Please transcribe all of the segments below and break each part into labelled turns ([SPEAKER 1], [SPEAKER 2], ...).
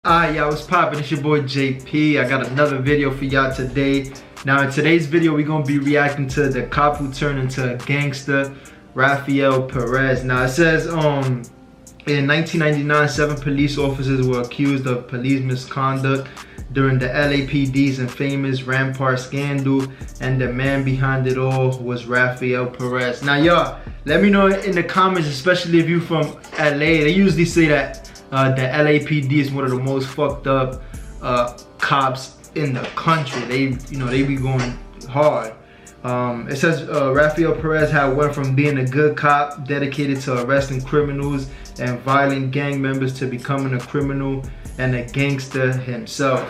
[SPEAKER 1] Y'all, what's poppin'? It's your boy JP. I got another video for y'all today. Now in today's video, we're gonna be reacting to the cop who turned into a gangster, Rafael Perez. Now it says in 1999, 7 police officers were accused of police misconduct during the LAPD's infamous Rampart scandal, and the man behind it all was Rafael Perez. Now y'all, let me know in the comments, especially if you from LA. They usually say that the LAPD is one of the most fucked up cops in the country. They be going hard. It says Rafael Perez had went from being a good cop dedicated to arresting criminals and violent gang members to becoming a criminal and a gangster himself.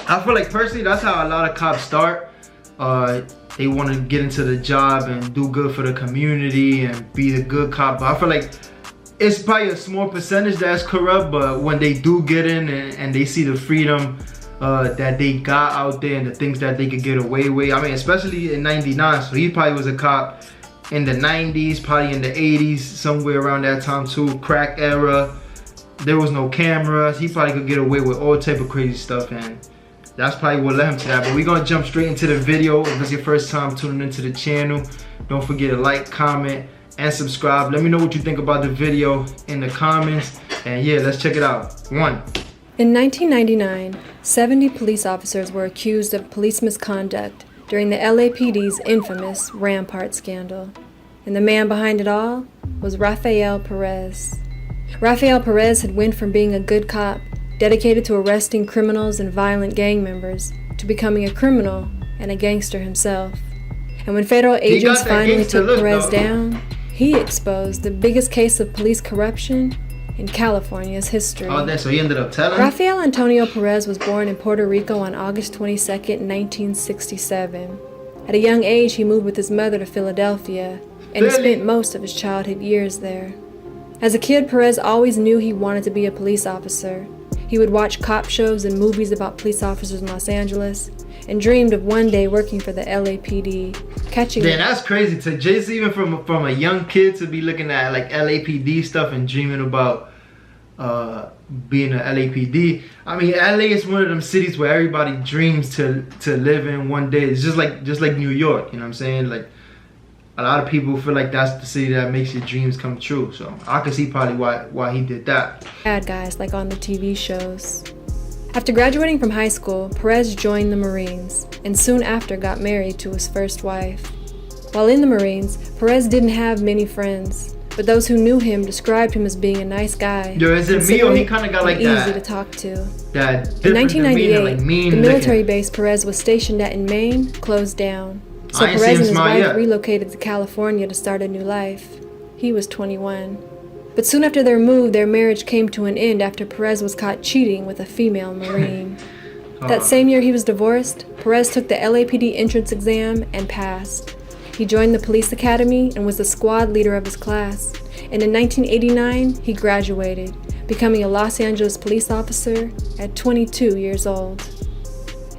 [SPEAKER 1] I feel like personally that's how a lot of cops start. They want to get into the job and do good for the community and be the good cop. But I feel like it's probably a small percentage that's corrupt, but when they do get in and they see the freedom that they got out there and the things that they could get away with. I mean, especially in '99, so he probably was a cop in the 90s, probably in the 80s, somewhere around that time too. Crack era, there was no cameras. He probably could get away with all type of crazy stuff, and that's probably what led him to that. But we're gonna jump straight into the video. If it's your first time tuning into the channel, don't forget to like, comment, and subscribe. Let me know what you think about the video in the comments, and yeah, let's check it out. 1.
[SPEAKER 2] In 1999, 70 police officers were accused of police misconduct during the LAPD's infamous Rampart scandal, and the man behind it all was Rafael Perez. Rafael Perez had went from being a good cop dedicated to arresting criminals and violent gang members to becoming a criminal and a gangster himself. And when federal agents finally took Perez down, he exposed the biggest case of police corruption in California's history.
[SPEAKER 1] Oh, so he ended up telling?
[SPEAKER 2] Rafael Antonio Perez was born in Puerto Rico on August 22nd, 1967. At a young age, he moved with his mother to Philadelphia, and he spent most of his childhood years there. As a kid, Perez always knew he wanted to be a police officer. He would watch cop shows and movies about police officers in Los Angeles, and dreamed of one day working for the LAPD, catching. Man,
[SPEAKER 1] that's crazy to just even from a young kid to be looking at like LAPD stuff and dreaming about being an LAPD. I mean, LA is one of them cities where everybody dreams to live in one day. It's just like New York, you know what I'm saying? Like a lot of people feel like that's the city that makes your dreams come true. So I can see probably why he did that.
[SPEAKER 2] Bad guys like on the TV shows. After graduating from high school, Perez joined the Marines, and soon after got married to his first wife. While in the Marines, Perez didn't have many friends, but those who knew him described him as being a nice guy.
[SPEAKER 1] Yo, is it me or he kind of got like that?
[SPEAKER 2] Easy to talk to.
[SPEAKER 1] In
[SPEAKER 2] 1998,
[SPEAKER 1] like
[SPEAKER 2] the military base Perez was stationed at in Maine closed down. So Perez and his wife relocated to California to start a new life. He was 21. But soon after their move, their marriage came to an end after Perez was caught cheating with a female Marine. That same year he was divorced, Perez took the LAPD entrance exam and passed. He joined the police academy and was the squad leader of his class. And in 1989, he graduated, becoming a Los Angeles police officer at 22 years old.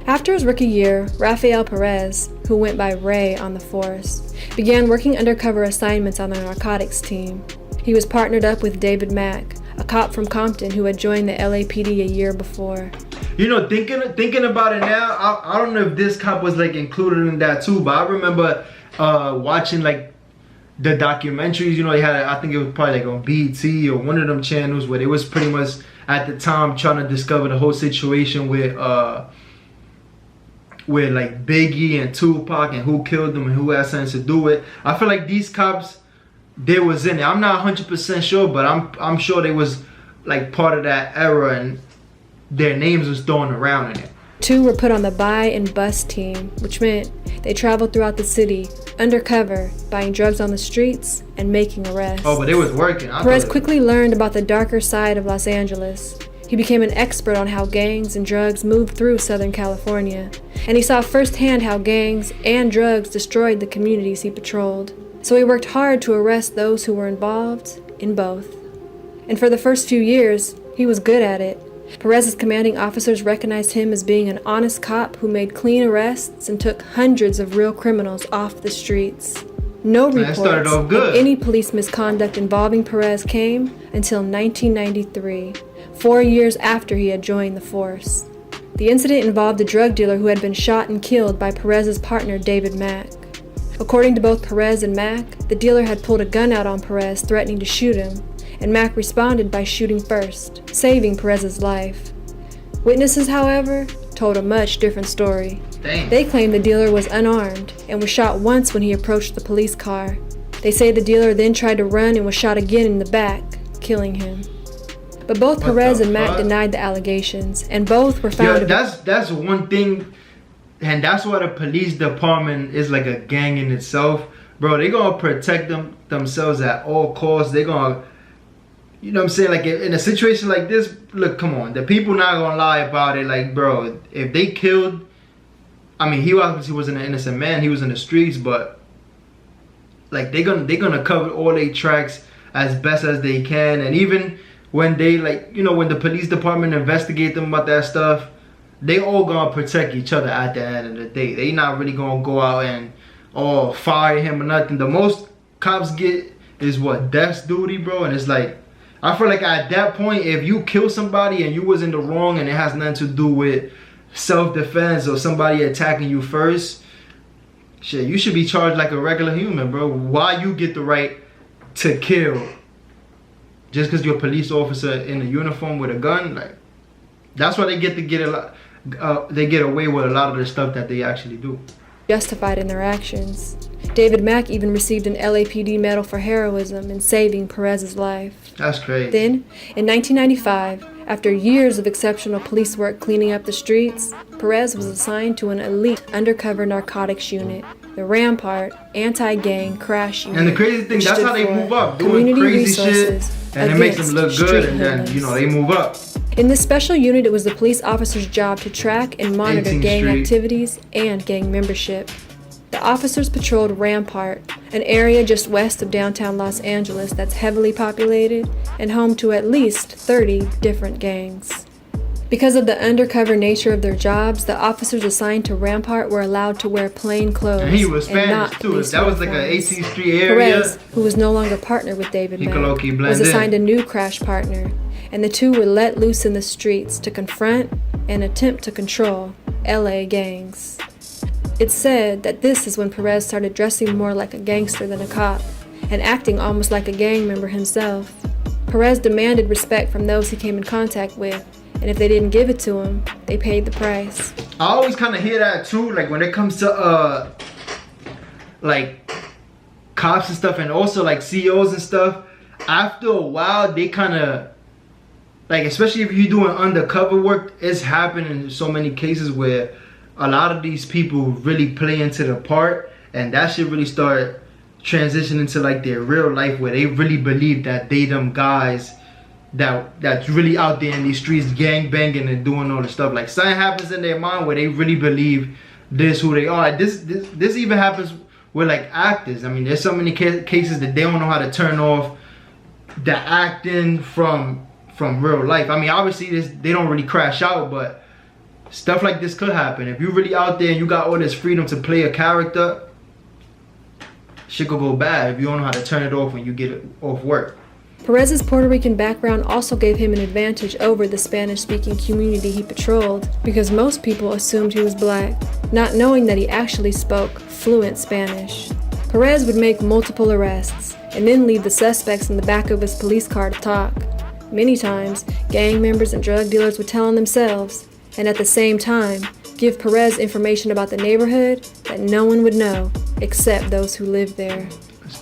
[SPEAKER 2] After his rookie year, Rafael Perez, who went by Ray on the force, began working undercover assignments on the narcotics team. He was partnered up with David Mack, a cop from Compton who had joined the LAPD a year before.
[SPEAKER 1] You know, thinking about it now, I don't know if this cop was like included in that too, but I remember watching like the documentaries. You know, they had, I think it was probably like on BET or one of them channels where they was pretty much at the time trying to discover the whole situation with like Biggie and Tupac and who killed them and who had something to do with. I feel like these cops, they was in it. I'm not 100% sure, but I'm sure they was like part of that era and their names was thrown around in it.
[SPEAKER 2] 2 were put on the buy and bust team, which meant they traveled throughout the city, undercover, buying drugs on the streets and making arrests.
[SPEAKER 1] Oh, but they was working.
[SPEAKER 2] Perez quickly learned about the darker side of Los Angeles. He became an expert on how gangs and drugs moved through Southern California, and he saw firsthand how gangs and drugs destroyed the communities he patrolled. So he worked hard to arrest those who were involved in both. And for the first few years, he was good at it. Perez's commanding officers recognized him as being an honest cop who made clean arrests and took hundreds of real criminals off the streets. No reports of any police misconduct involving Perez came until 1993, 4 years after he had joined the force. The incident involved a drug dealer who had been shot and killed by Perez's partner David Mack. According to both Perez and Mack, the dealer had pulled a gun out on Perez, threatening to shoot him, and Mack responded by shooting first, saving Perez's life. Witnesses, however, told a much different story.
[SPEAKER 1] Dang.
[SPEAKER 2] They claimed the dealer was unarmed and was shot once when he approached the police car. They say the dealer then tried to run and was shot again in the back, killing him. But both Perez and Mack denied the allegations, and both were found.
[SPEAKER 1] That's one thing, and that's why the police department is like a gang in itself, bro. They gonna protect themselves at all costs. They gonna, you know what I'm saying? Like in a situation like this, look, come on, the people not gonna lie about it. Like, bro, if they killed, I mean, he obviously wasn't an innocent man. He was in the streets, but like they gonna cover all their tracks as best as they can, and even when they, like, you know, when the police department investigate them about that stuff, they all gonna protect each other at the end of the day. They not really gonna go out and fire him or nothing. The most cops get is what, death's duty, bro. And it's like, I feel like at that point, if you kill somebody and you was in the wrong and it has nothing to do with self-defense or somebody attacking you first, shit, you should be charged like a regular human, bro. Why you get the right to kill just because you're a police officer in a uniform with a gun? Like, that's why they get a lot. They get away with a lot of the stuff that they actually do.
[SPEAKER 2] Justified in their actions. David Mack even received an LAPD medal for heroism in saving Perez's life.
[SPEAKER 1] That's crazy.
[SPEAKER 2] Then, in 1995, after years of exceptional police work cleaning up the streets, Perez was assigned to an elite undercover narcotics unit, the Rampart Anti-Gang Crash Unit.
[SPEAKER 1] And the crazy thing, that's how they move up, doing crazy shit, and it makes them look good, and then, you know, they move up.
[SPEAKER 2] In this special unit, it was the police officer's job to track and monitor gang activities and gang membership. The officers patrolled Rampart, an area just west of downtown Los Angeles that's heavily populated and home to at least 30 different gangs. Because of the undercover nature of their jobs, the officers assigned to Rampart were allowed to wear plain clothes.
[SPEAKER 1] And he was Spanish too. That was like an 18th Street area.
[SPEAKER 2] Perez, who was no longer partnered with David Mack, was assigned a new crash partner, and the two were let loose in the streets to confront and attempt to control LA gangs. It's said that this is when Perez started dressing more like a gangster than a cop, and acting almost like a gang member himself. Perez demanded respect from those he came in contact with, and if they didn't give it to him, they paid the price.
[SPEAKER 1] I always kind of hear that too, like when it comes to like cops and stuff, and also like CEOs and stuff. After a while, they kind of, like, especially if you're doing undercover work, it's happened in so many cases where a lot of these people really play into the part, and that shit really start transitioning to like their real life, where they really believe that they them guys that's really out there in these streets gang banging and doing all the stuff. Like, something happens in their mind where they really believe this who they are. This even happens with like actors. I mean, there's so many cases that they don't know how to turn off the acting from real life. I mean, obviously they don't really crash out, but stuff like this could happen. If you're really out there and you got all this freedom to play a character, shit could go bad if you don't know how to turn it off when you get off work.
[SPEAKER 2] Perez's Puerto Rican background also gave him an advantage over the Spanish-speaking community he patrolled, because most people assumed he was black, not knowing that he actually spoke fluent Spanish. Perez would make multiple arrests, and then leave the suspects in the back of his police car to talk. Many times, gang members and drug dealers would tell on themselves, and at the same time, give Perez information about the neighborhood that no one would know, except those who lived there.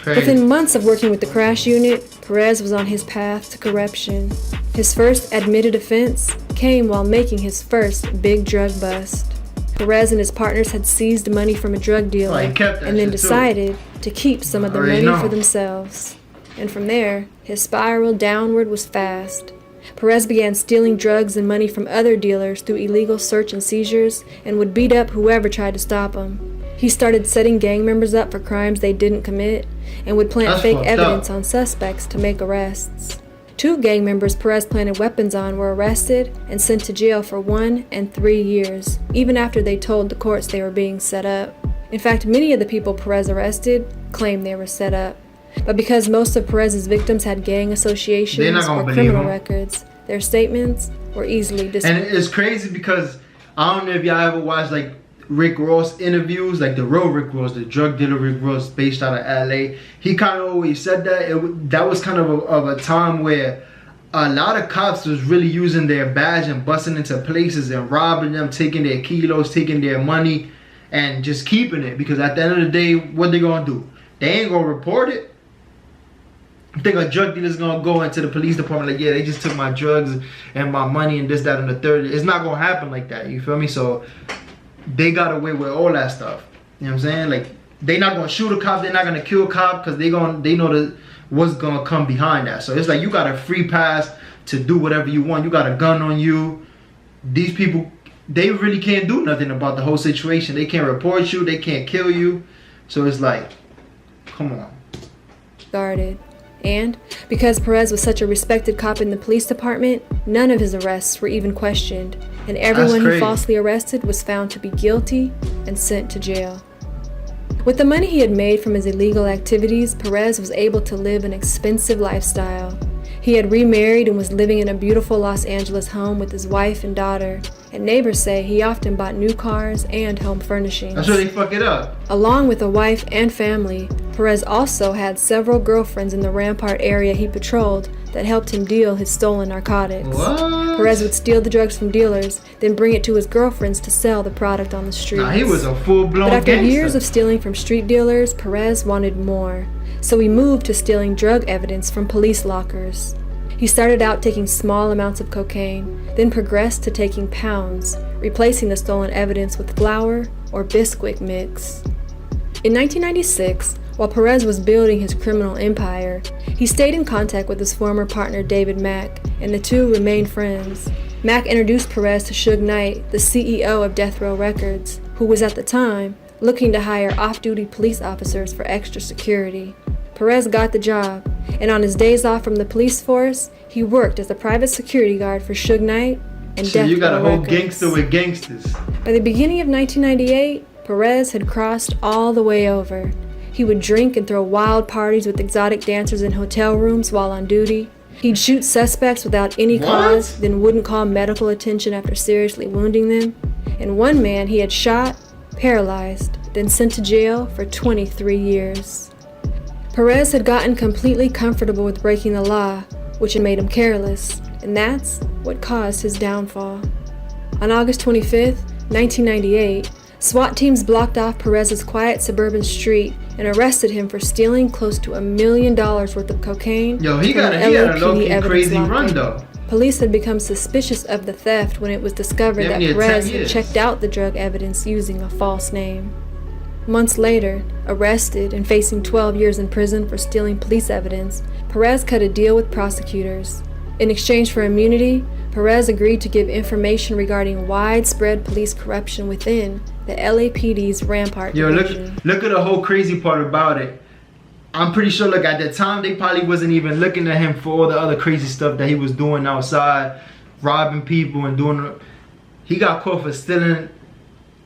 [SPEAKER 2] Within months of working with the crash unit, Perez was on his path to corruption. His first admitted offense came while making his first big drug bust. Perez and his partners had seized money from a drug dealer and then decided to keep some of the money for themselves. And from there, his spiral downward was fast. Perez began stealing drugs and money from other dealers through illegal search and seizures, and would beat up whoever tried to stop him. He started setting gang members up for crimes they didn't commit, and would plant fake evidence on suspects to make arrests. 2 gang members Perez planted weapons on were arrested and sent to jail for 1 and 3 years, even after they told the courts they were being set up. In fact, many of the people Perez arrested claimed they were set up. But because most of Perez's victims had gang associations or criminal records, Their statements were easily dismissed.
[SPEAKER 1] And it's crazy because I don't know if y'all ever watched like Rick Ross interviews, like the real Rick Ross, the drug dealer Rick Ross, based out of LA. He kind of always said that that was kind of a time where a lot of cops was really using their badge and busting into places and robbing them, taking their kilos, taking their money, and just keeping it. Because at the end of the day, what they gonna do? They ain't gonna report it. I think a drug dealer's gonna go into the police department like, yeah, they just took my drugs and my money and this, that, and the third. It's not gonna happen like that, you feel me? So they got away with all that stuff. You know what I'm saying? Like, they not gonna shoot a cop, they're not gonna kill a cop, because they know what's gonna come behind that. So it's like you got a free pass to do whatever you want. You got a gun on you. These people, they really can't do nothing about the whole situation. They can't report you, they can't kill you. So it's like, come on.
[SPEAKER 2] Guarded. And because Perez was such a respected cop in the police department, none of his arrests were even questioned, and everyone he falsely arrested was found to be guilty and sent to jail. With the money he had made from his illegal activities, Perez was able to live an expensive lifestyle. He had remarried and was living in a beautiful Los Angeles home with his wife and daughter, and neighbors say he often bought new cars and home furnishings.
[SPEAKER 1] That's where they fuck it up.
[SPEAKER 2] Along with a wife and family, Perez also had several girlfriends in the Rampart area he patrolled that helped him deal his stolen narcotics.
[SPEAKER 1] What?
[SPEAKER 2] Perez would steal the drugs from dealers, then bring it to his girlfriends to sell the product on the streets.
[SPEAKER 1] Nah, he was a full-blown
[SPEAKER 2] But after
[SPEAKER 1] gangster.
[SPEAKER 2] years of stealing from street dealers, Perez wanted more. So he moved to stealing drug evidence from police lockers. He started out taking small amounts of cocaine, then progressed to taking pounds, replacing the stolen evidence with flour or Bisquick mix. In 1996, while Perez was building his criminal empire, he stayed in contact with his former partner David Mack, and the two remained friends. Mack introduced Perez to Suge Knight, the CEO of Death Row Records, who was at the time looking to hire off-duty police officers for extra security. Perez got the job, and on his days off from the police force, he worked as a private security guard for Suge Knight and Death Row Records. So you got a whole gangster with gangsters. By the beginning of 1998, Perez had crossed all the way over. He would drink and throw wild parties with exotic dancers in hotel rooms while on duty. He'd shoot suspects without any cause, then wouldn't call medical attention after seriously wounding them. And one man he had shot, paralyzed, then sent to jail for 23 years. Perez had gotten completely comfortable with breaking the law, which had made him careless, and that's what caused his downfall. On August 25th, 1998, SWAT teams blocked off Perez's quiet suburban street and arrested him for stealing close to $1 million worth of cocaine.
[SPEAKER 1] Yo, he had a low-key crazy run though.
[SPEAKER 2] Police had become suspicious of the theft when it was discovered that Perez had checked out the drug evidence using a false name. Months later, arrested and facing 12 years in prison for stealing police evidence, Perez cut a deal with prosecutors. In exchange for immunity, Perez agreed to give information regarding widespread police corruption within the LAPD's Rampart division.
[SPEAKER 1] Look at the whole crazy part about it. I'm pretty sure, like, at the time, they probably wasn't even looking at him for all the other crazy stuff that he was doing outside, robbing people and doing. He got caught for stealing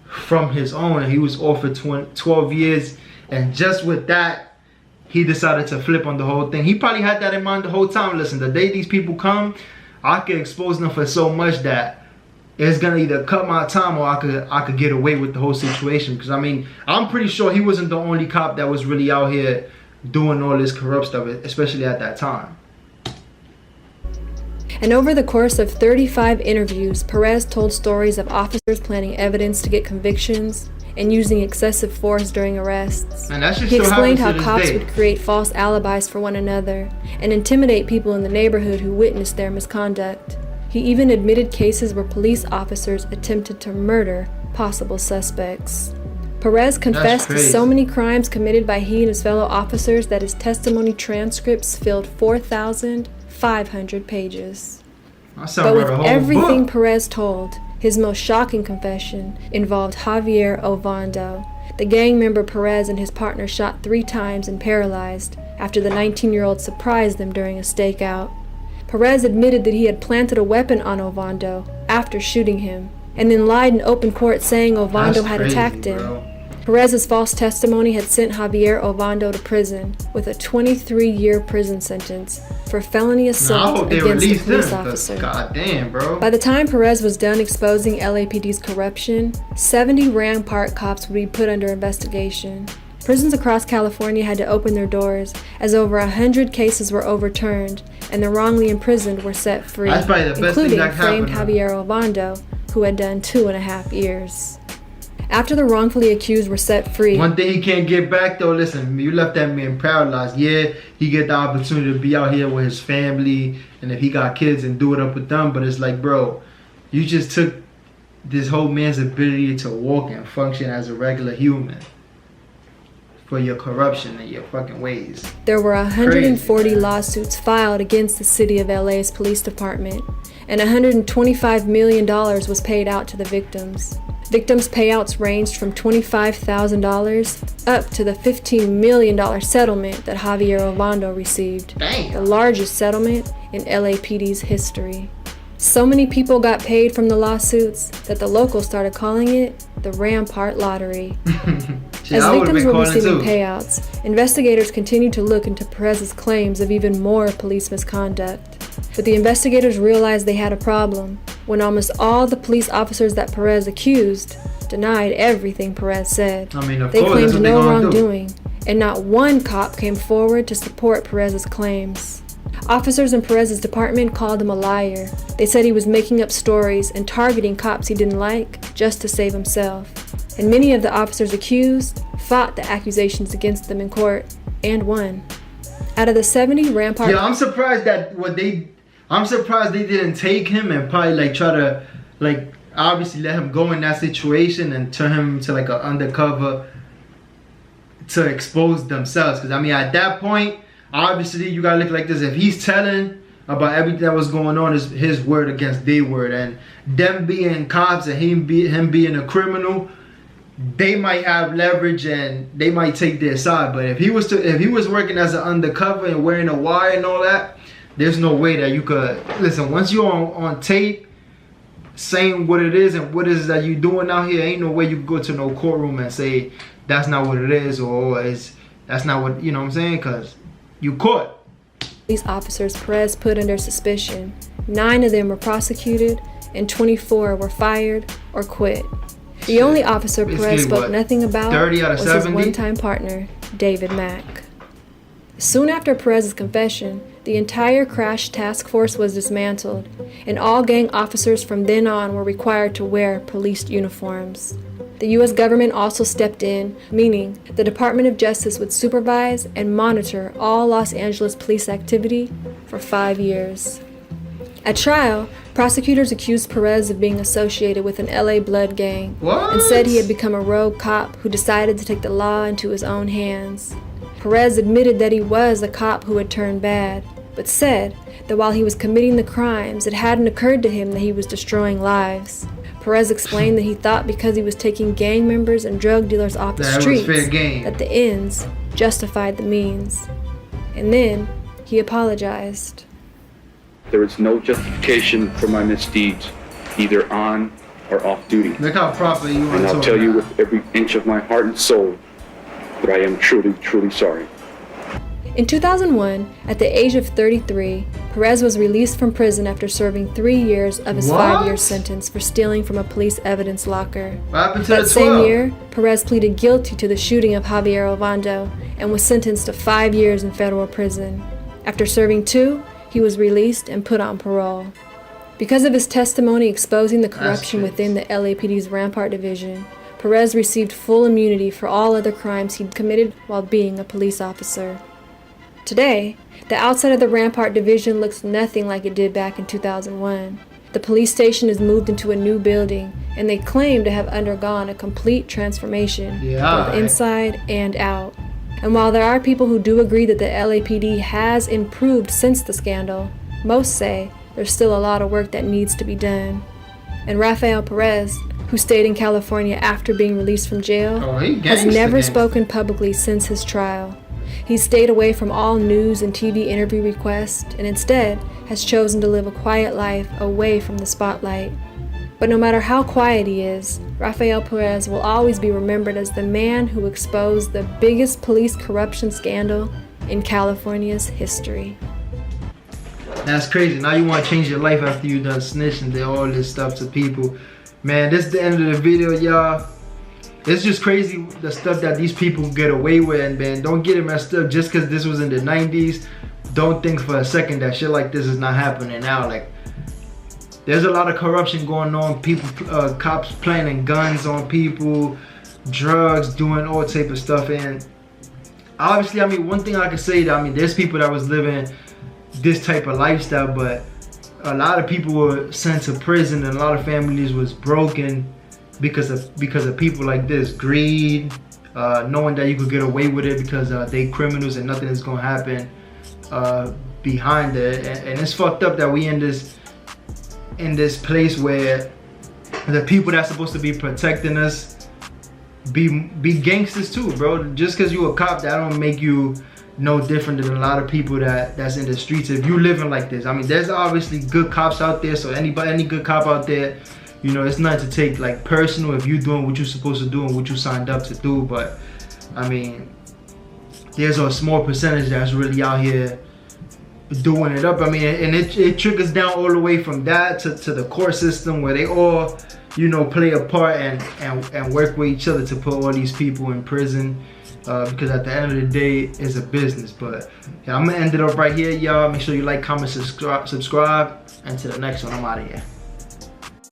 [SPEAKER 1] from his own, and he was offered 12 years, and just with that, he decided to flip on the whole thing. He probably had that in mind the whole time. Listen, the day these people come, I can expose them for so much that it's gonna either cut my time or I could get away with the whole situation. Because I mean, I'm pretty sure he wasn't the only cop that was really out here doing all this corrupt stuff, especially at that time.
[SPEAKER 2] And over the course of 35 interviews, Perez told stories of officers planting evidence to get convictions and using excessive force during arrests.
[SPEAKER 1] And that shit
[SPEAKER 2] he
[SPEAKER 1] still
[SPEAKER 2] explained how
[SPEAKER 1] happens to
[SPEAKER 2] cops
[SPEAKER 1] this day.
[SPEAKER 2] would create false alibis for one another and intimidate people in the neighborhood who witnessed their misconduct. He even admitted cases where police officers attempted to murder possible suspects. Perez confessed to so many crimes committed by he and his fellow officers that his testimony transcripts filled 4,500 pages. But with everything Perez told, his most shocking confession involved Javier Ovando, the gang member Perez and his partner shot 3 times and paralyzed after the 19-year-old surprised them during a stakeout. Perez admitted that he had planted a weapon on Ovando after shooting him, and then lied in open court saying Ovando had attacked him. Perez's false testimony had sent Javier Ovando to prison with a 23-year prison sentence for felony assault against a police officer.
[SPEAKER 1] Goddamn, bro.
[SPEAKER 2] By the time Perez was done exposing LAPD's corruption, 70 Rampart cops would be put under investigation. Prisons across California had to open their doors as over 100 cases were overturned and the wrongly imprisoned were set free, including framed Javier Ovando, who had done 2.5 years. After the wrongfully accused were set free...
[SPEAKER 1] One thing he can't get back though, listen, you left that man paralyzed. Yeah, he get the opportunity to be out here with his family, and if he got kids, and do it up with them, but it's like, bro, you just took this whole man's ability to walk and function as a regular human for your corruption and your fucking ways.
[SPEAKER 2] There were 140 lawsuits filed against the city of LA's police department, and $125 million was paid out to the victims. Victims' payouts ranged from $25,000 up to the $15 million settlement that Javier Ovando received.
[SPEAKER 1] Damn.
[SPEAKER 2] The largest settlement in LAPD's history. So many people got paid from the lawsuits that the locals started calling it the Rampart Lottery. As victims were receiving payouts, investigators continued to look into Perez's claims of even more police misconduct. But the investigators realized they had a problem when almost all the police officers that Perez accused denied everything Perez said. They claimed no wrongdoing, and not one cop came forward to support Perez's claims. Officers in Perez's department called him a liar. They said he was making up stories and targeting cops he didn't like just to save himself. And many of the officers accused fought the accusations against them in court and won. Out of the 70 Rampart...
[SPEAKER 1] Yeah, I'm surprised they didn't take him and probably try to obviously let him go in that situation and turn him into an undercover to expose themselves. Because at that point, obviously you gotta look like this. If he's telling about everything that was going on, is his word against their word, and them being cops and him being a criminal, they might have leverage and they might take their side. But if he was working as an undercover and wearing a wire and all that, there's no way that you could listen. Once you're on tape saying what it is and what it is that you're doing out here, ain't no way you can go to no courtroom and say that's not what it is, or that's not what, you know what I'm saying, because you caught.
[SPEAKER 2] These officers Perez put under suspicion. 9 of them were prosecuted and 24 were fired or quit. The only officer Perez spoke nothing about was his one-time partner, David Mack. Soon after Perez's confession, the entire crash task force was dismantled, and all gang officers from then on were required to wear police uniforms. The U.S. government also stepped in, meaning the Department of Justice would supervise and monitor all Los Angeles police activity for 5 years. At trial, prosecutors accused Perez of being associated with an LA Blood gang and said he had become a rogue cop who decided to take the law into his own hands. Perez admitted that he was a cop who had turned bad, but said that while he was committing the crimes, it hadn't occurred to him that he was destroying lives. Perez explained that he thought because he was taking gang members and drug dealers off the streets, that the ends justified the means. And then he apologized.
[SPEAKER 3] There is no justification for my misdeeds, either on or off duty.
[SPEAKER 1] Look how proper you are.
[SPEAKER 3] And I'll tell you with every inch of my heart and soul that I am truly, truly sorry.
[SPEAKER 2] In 2001, at the age of 33, Perez was released from prison after serving 3 years of his 5-year sentence for stealing from a police evidence locker.
[SPEAKER 1] What happened to
[SPEAKER 2] that same year, Perez pleaded guilty to the shooting of Javier Ovando and was sentenced to 5 years in federal prison. After serving 2, he was released and put on parole. Because of his testimony exposing the corruption within the LAPD's Rampart Division, Perez received full immunity for all other crimes he'd committed while being a police officer. Today, the outside of the Rampart Division looks nothing like it did back in 2001. The police station is moved into a new building, and they claim to have undergone a complete transformation, both inside and out. And while there are people who do agree that the LAPD has improved since the scandal, most say there's still a lot of work that needs to be done. And Rafael Perez, who stayed in California after being released from jail, has never spoken publicly since his trial. He's stayed away from all news and TV interview requests and instead has chosen to live a quiet life away from the spotlight. But no matter how quiet he is, Rafael Perez will always be remembered as the man who exposed the biggest police corruption scandal in California's history.
[SPEAKER 1] That's crazy. Now you want to change your life after you done snitching, did all this stuff to people. Man, this is the end of the video, y'all. It's just crazy the stuff that these people get away with, and man, don't get it messed up. Just because this was in the 90s, don't think for a second that shit like this is not happening now. Like, there's a lot of corruption going on. People, cops planting guns on people, drugs, doing all type of stuff. And obviously, I mean, one thing I can say that, I mean, there's people that was living this type of lifestyle, but a lot of people were sent to prison, and a lot of families was broken because of people like this. Greed, knowing that you could get away with it because they criminals and nothing is gonna happen behind it. And it's fucked up that we in this place where the people that's supposed to be protecting us be gangsters too, bro. Just because you a cop, that don't make you no different than a lot of people that's in the streets. If you living like this, I mean, there's obviously good cops out there, so any good cop out there, you know, it's not to take like personal if you're doing what you're supposed to do and what you signed up to do. But I mean, there's a small percentage that's really out here doing it up. I mean, and it trickles down all the way from that to the court system, where they all, you know, play a part and work with each other to put all these people in prison. Because at the end of the day, it's a business. But yeah, I'm gonna end it up right here, y'all. Make sure you like, comment, subscribe, and to the next one, I'm out of here.